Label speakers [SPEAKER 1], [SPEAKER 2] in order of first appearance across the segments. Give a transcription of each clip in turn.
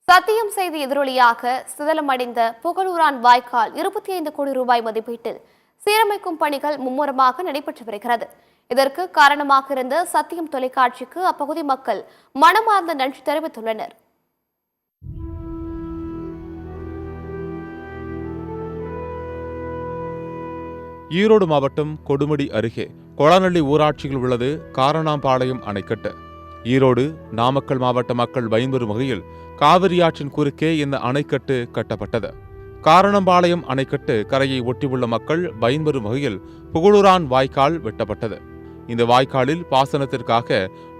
[SPEAKER 1] சத்தியம் செய்தி எதிரொலியாக சிதலமடைந்த புகழூரான் வாய்க்கால் 25 கோடி ரூபாய் மதிப்பீட்டில் சீரமைக்கும் பணிகள் மும்முரமாக நடைபெற்று வருகிறது. இதற்கு காரணமாக இருந்த சத்தியம் தொலைக்காட்சிக்கு அப்பகுதி மக்கள் மனமார்ந்த நன்றி தெரிவித்துள்ளனர்.
[SPEAKER 2] ஈரோடு மாவட்டம் கொடுமுடி அருகே கொளநள்ளி ஊராட்சியில் உள்ளது காரணாம்பாளையம் அணைக்கட்டு. ஈரோடு, நாமக்கல் மாவட்ட மக்கள் பயன்பெறும் வகையில் காவிரி ஆற்றின் குறுக்கே இந்த அணைக்கட்டு கட்டப்பட்டது. காரணம்பாளையம் அணைக்கட்டு கரையை ஒட்டியுள்ள மக்கள் பயன்பெறும் வகையில் புகழூரான் வாய்க்கால் வெட்டப்பட்டது. இந்த வாய்க்காலில் பாசனத்திற்காக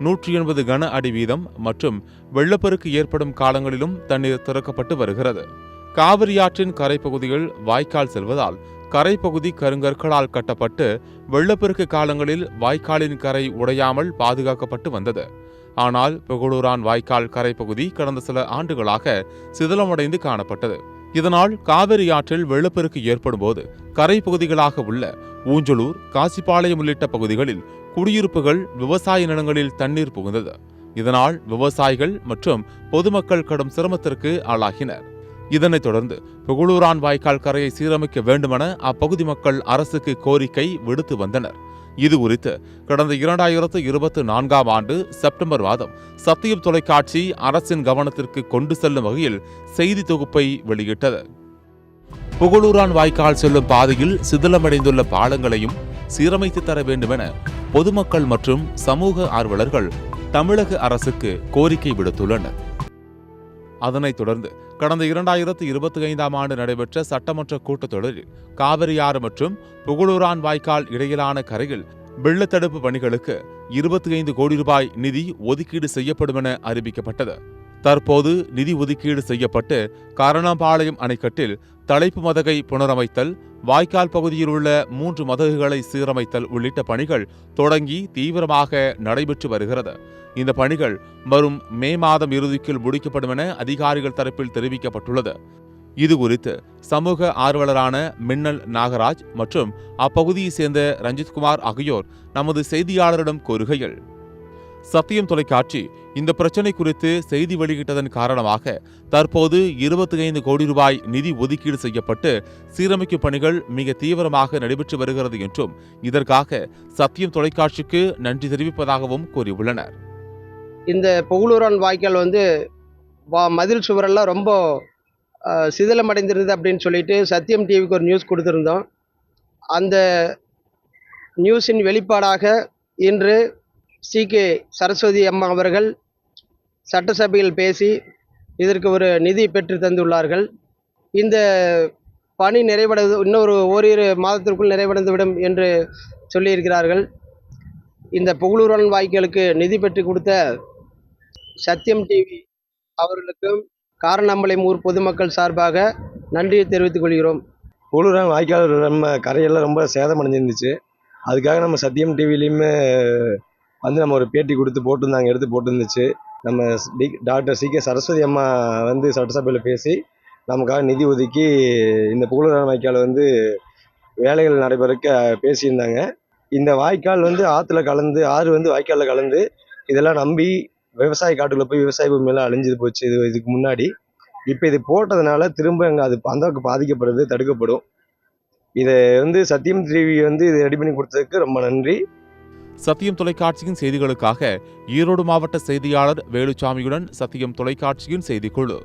[SPEAKER 2] 180 கன அடி வீதம் மற்றும் வெள்ளப்பெருக்கு ஏற்படும் காலங்களிலும் தண்ணீர் திறக்கப்பட்டு வருகிறது. காவிரி ஆற்றின் கரைப்பகுதியில் வாய்க்கால் செல்வதால் கரைப்பகுதி கருங்கற்களால் கட்டப்பட்டு வெள்ளப்பெருக்கு காலங்களில் வாய்க்காலின் கரை உடையாமல் பாதுகாக்கப்பட்டு வந்தது. ஆனால் புகழூரான் வாய்க்கால் கரைப்பகுதி கடந்த சில ஆண்டுகளாக சிதிலமடைந்து காணப்பட்டது. இதனால் காவிரி ஆற்றில் வெள்ளப்பெருக்கு ஏற்படும் போது கரைப்பகுதிகளாக உள்ள ஊஞ்சலூர், காசிப்பாளையம் உள்ளிட்ட பகுதிகளில் குடியிருப்புகள், விவசாய நிலங்களில் தண்ணீர் புகுந்தது. இதனால் விவசாயிகள் மற்றும் பொதுமக்கள் கடும் சிரமத்திற்கு ஆளாகினர். இதனைத் தொடர்ந்து புகழூரான் வாய்க்கால் கரையை சீரமைக்க வேண்டுமென அப்பகுதி மக்கள் அரசுக்கு கோரிக்கை விடுத்து வந்தனர். இது குறித்து கடந்த 2024ஆம் ஆண்டு செப்டம்பர் மாதம் சத்தியம் தொலைக்காட்சி அரசின் கவனத்திற்கு கொண்டு செல்லும் வகையில் செய்தி தொகுப்பை வெளியிட்டது. புகழூரான் வாய்க்கால் செல்லும் பாதையில் சிதிலமடைந்துள்ள பாலங்களையும் சீரமைத்து தர வேண்டுமென பொதுமக்கள் மற்றும் சமூக ஆர்வலர்கள் தமிழக அரசுக்கு கோரிக்கை விடுத்துள்ளனர். அதனைத் தொடர்ந்து கடந்த 2025ஆம் ஆண்டு நடைபெற்ற சட்டமன்ற கூட்டத்தொடரில் காவிரியாறு மற்றும் புகழூரான் வாய்க்கால் இடையிலான கரையில் வெள்ளத்தடுப்பு பணிகளுக்கு 25 கோடி ரூபாய் நிதி ஒதுக்கீடு செய்யப்படும் என அறிவிக்கப்பட்டது. தற்போது நிதி ஒதுக்கீடு செய்யப்பட்டு காரணம்பாளையம் அணைக்கட்டில் தலைப்பு மதகை புனரமைத்தல், வாய்க்கால் பகுதியில் உள்ள 3 மதகுகளை சீரமைத்தல் உள்ளிட்ட பணிகள் தொடங்கி தீவிரமாக நடைபெற்று வருகிறது. இந்த பணிகள் வரும் மே மாதம் இறுதிக்குள் முடிக்கப்படும் என அதிகாரிகள் தரப்பில் தெரிவிக்கப்பட்டுள்ளது. இதுகுறித்து சமூக ஆர்வலரான மின்னல் நாகராஜ் மற்றும் அப்பகுதியைச் சேர்ந்த ரஞ்சித்குமார் ஆகியோர் நமது செய்தியாளரிடம் கூறுகையில், சத்தியம் தொலைக்காட்சி இந்த பிரச்சினை குறித்து செய்தி வெளியிட்டதன் காரணமாக தற்போது 25 கோடி ரூபாய் நிதி ஒதுக்கீடு செய்யப்பட்டு சீரமைக்கும் பணிகள் மிக தீவிரமாக நடைபெற்று வருகிறது என்றும் இதற்காக சத்தியம் தொலைக்காட்சிக்கு நன்றி தெரிவிப்பதாகவும் கூறியுள்ளனர்.
[SPEAKER 3] இந்த புகழூரான் வாய்க்கால் மதில் சுவரெல்லாம் ரொம்ப சிதிலமடைந்திருந்தது அப்படின்னு சொல்லிட்டு சத்தியம் டிவிக்கு ஒரு நியூஸ் கொடுத்துருந்தோம். அந்த நியூஸின் வெளிப்பாடாக இன்று சி.கே. சரஸ்வதி அம்மா அவர்கள் சட்டசபையில் பேசி இதற்கு ஒரு நிதி பெற்று தந்துள்ளார்கள். இந்த பணி இன்னொரு ஓரிரு மாதத்திற்குள் நிறைவடைந்துவிடும் என்று சொல்லியிருக்கிறார்கள். இந்த புகழூரான் வாய்க்காலுக்கு நிதி பெற்று கொடுத்த சத்தியம் டிவி அவர்களுக்கும் காரணம்பாளையம் ஊர் பொதுமக்கள் சார்பாக நன்றியை தெரிவித்துக் கொள்கிறோம்.
[SPEAKER 4] புகழூரான் வாய்க்கால் நம்ம கரையெல்லாம் ரொம்ப சேதமடைஞ்சிருந்துச்சு. அதுக்காக நம்ம சத்தியம் டிவிலையுமே நம்ம ஒரு பேட்டி கொடுத்து போட்டிருந்தாங்க, எடுத்து போட்டிருந்துச்சு. நம்ம டாக்டர் சி.கே. சரஸ்வதி அம்மா சட்டசபையில் பேசி நமக்காக நிதி ஒதுக்கி இந்த புகழூரான் வாய்க்கால் வேலைகள் நடைபெறக்க பேசியிருந்தாங்க. இந்த வாய்க்கால் ஆற்றுல கலந்து, ஆறு வாய்க்காலில் கலந்து இதெல்லாம் நம்பி விவசாய காட்டுக்குள்ள போய் விவசாய பூமியெல்லாம் அழிஞ்சு போச்சு இதுக்கு முன்னாடி. இப்போ இது போட்டதுனால திரும்ப அங்கே அது அந்த பாதிக்கப்படுறது தடுக்கப்படும். இதை சத்தியம் டிவி இது ரெடி பண்ணி கொடுத்ததுக்கு ரொம்ப நன்றி.
[SPEAKER 2] சத்தியம் தொலைக்காட்சியின் செய்திகளுக்காக ஈரோடு மாவட்ட செய்தியாளர் வேலுச்சாமியுடன் சத்தியம் தொலைக்காட்சியின் செய்திக்குழு.